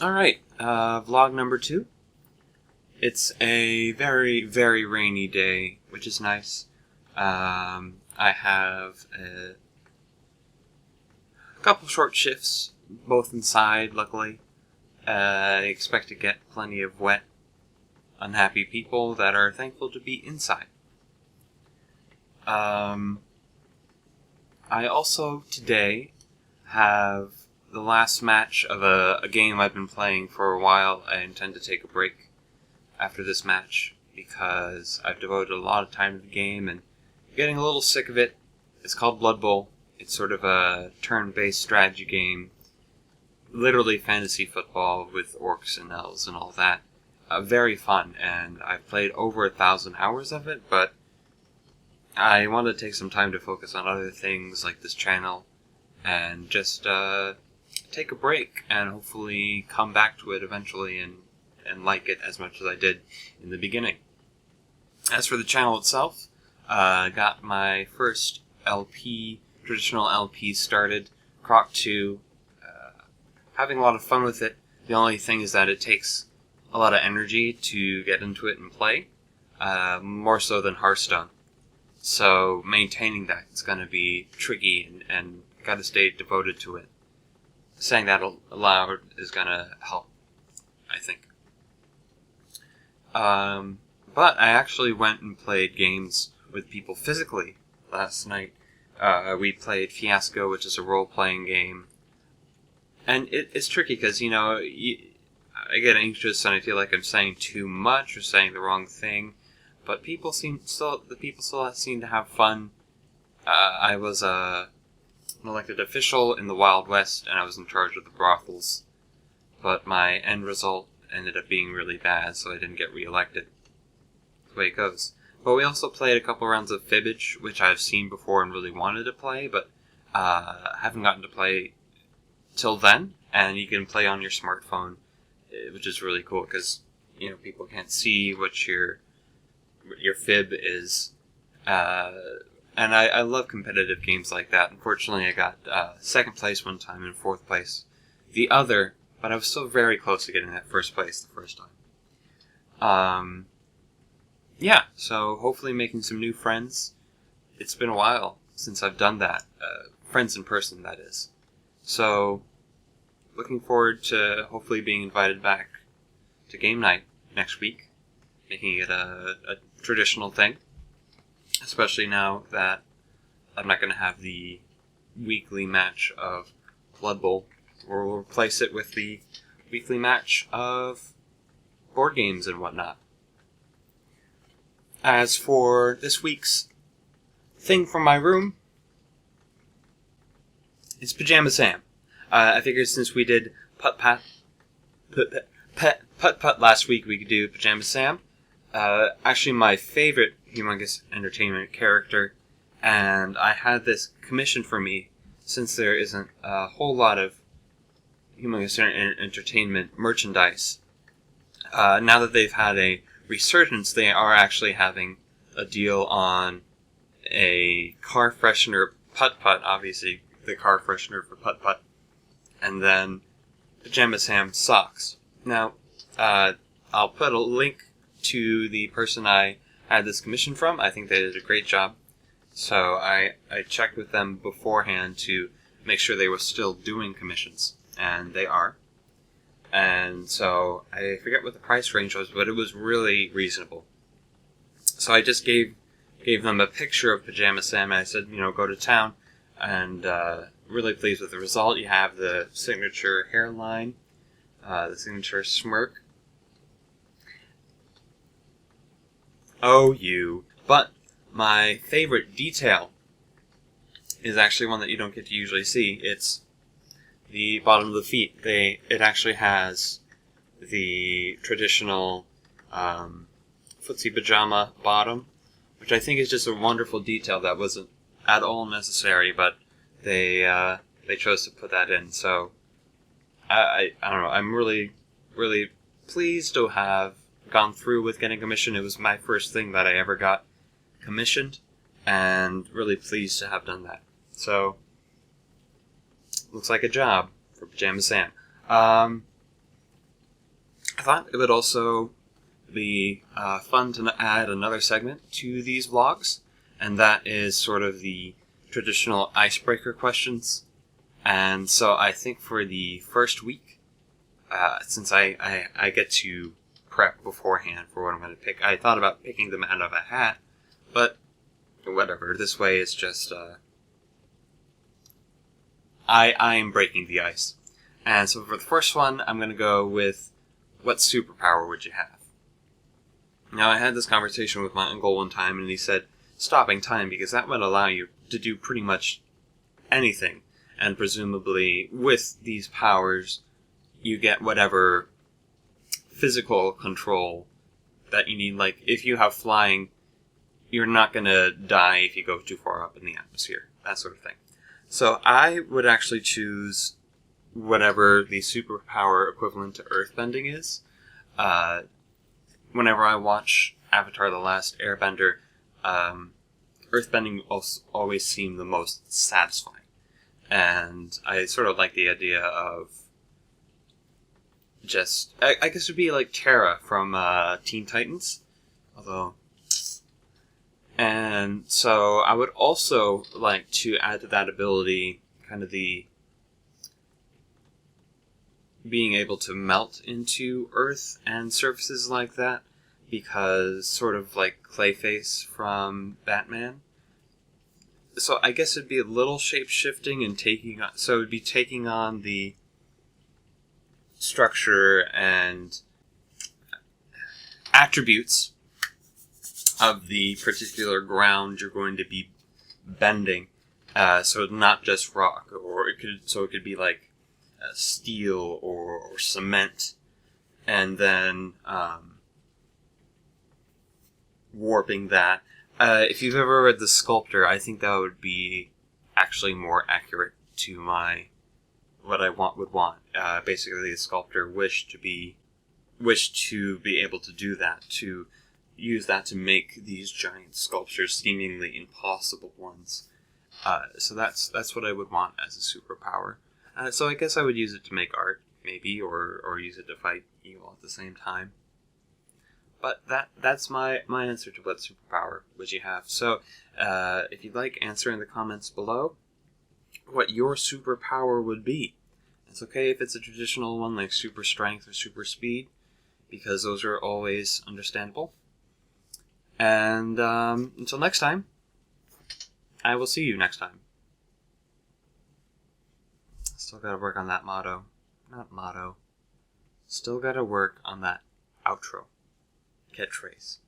Alright, vlog number 2. It's a very, very rainy day, which is nice. I have a couple short shifts, both inside, luckily. I expect to get plenty of wet, unhappy people that are thankful to be inside. I also, today, have the last match of a game I've been playing for a while. I intend to take a break after this match because I've devoted a lot of time to the game and I'm getting a little sick of it. It's called Blood Bowl. It's sort of a turn-based strategy game, literally fantasy football with orcs and elves and all that. Very fun, and I've played over 1,000 hours of it, but I want to take some time to focus on other things like this channel and just take a break and hopefully come back to it eventually and like it as much as I did in the beginning. As for the channel itself, I got my first traditional LP started, Croc 2, having a lot of fun with it. The only thing is that it takes a lot of energy to get into it and play, more so than Hearthstone. So maintaining that is going to be tricky and got to stay devoted to it. Saying that aloud is going to help, I think. But I actually went and played games with people physically last night. We played Fiasco, which is a role-playing game. And it's tricky because, I get anxious and I feel like I'm saying too much or saying the wrong thing. But the people still seem to have fun. I was an elected official in the Wild West, and I was in charge of the brothels. But my end result ended up being really bad, so I didn't get re-elected. That's the way it goes. But we also played a couple rounds of Fibbage, which I've seen before and really wanted to play, but haven't gotten to play till then. And you can play on your smartphone, which is really cool, because people can't see what your fib is. And I love competitive games like that. Unfortunately, I got second place one time and fourth place the other, but I was still very close to getting that first place the first time. Yeah, so hopefully making some new friends. It's been a while since I've done that. Friends in person, that is. So, looking forward to hopefully being invited back to game night next week, making it a traditional thing. Especially now that I'm not going to have the weekly match of Blood Bowl. We'll replace it with the weekly match of board games and whatnot. As for this week's thing from my room, it's Pajama Sam. I figured since we did Putt-Putt last week, we could do Pajama Sam. Actually, my favorite Humongous Entertainment character, and I had this commissioned for me since there isn't a whole lot of Humongous Entertainment merchandise. Now that they've had a resurgence, they are actually having a deal on a car freshener Putt-Putt, obviously the car freshener for Putt-Putt, and then Pajama Sam socks. Now, I'll put a link to the person I had this commission from. I think they did a great job. So I checked with them beforehand to make sure they were still doing commissions. And they are. And so I forget what the price range was, but it was really reasonable. So I just gave them a picture of Pajama Sam and I said, go to town. And really pleased with the result. You have the signature hairline, the signature smirk. Oh, you. But my favorite detail is actually one that you don't get to usually see. It's the bottom of the feet. It actually has the traditional footsie pajama bottom, which I think is just a wonderful detail that wasn't at all necessary, but they chose to put that in. So I don't know. I'm really, really pleased to have gone through with getting commissioned. It was my first thing that I ever got commissioned, and really pleased to have done that. So, looks like a job for Pajama Sam. thought it would also be fun to add another segment to these vlogs, and that is sort of the traditional icebreaker questions. And so I think for the first week, since I get to prep beforehand for what I'm going to pick, I thought about picking them out of a hat, but whatever. This way it's just I am breaking the ice. And so for the first one, I'm going to go with, what superpower would you have? Now, I had this conversation with my uncle one time, and he said, stopping time, because that would allow you to do pretty much anything. And presumably, with these powers, you get whatever physical control that you need. Like, if you have flying, you're not going to die if you go too far up in the atmosphere. That sort of thing. So I would actually choose whatever the superpower equivalent to earthbending is. Whenever I watch Avatar: The Last Airbender, earthbending always seemed the most satisfying. And I sort of like the idea of just... I guess it would be like Terra from Teen Titans. Although... And so I would also like to add to that ability kind of the being able to melt into earth and surfaces like that, because sort of like Clayface from Batman. So I guess it'd be a little shape-shifting and so it'd be taking on the structure and attributes of the particular ground you're going to be bending. So not just rock, or it could be like steel or cement, and then warping that. If you've ever read The Sculptor, I think that would be actually more accurate to what I would want. Basically, the sculptor wished to be able to do that, to use that to make these giant sculptures, seemingly impossible ones. So that's what I would want as a superpower. So I guess I would use it to make art, maybe, or use it to fight evil at the same time. But that's my answer to what superpower would you have. So if you'd like, answer in the comments below what your superpower would be. It's okay if it's a traditional one like super strength or super speed, because those are always understandable. And until next time, I will see you next time. Still gotta work on that motto. Not motto. Still gotta work on that outro. Catchphrase.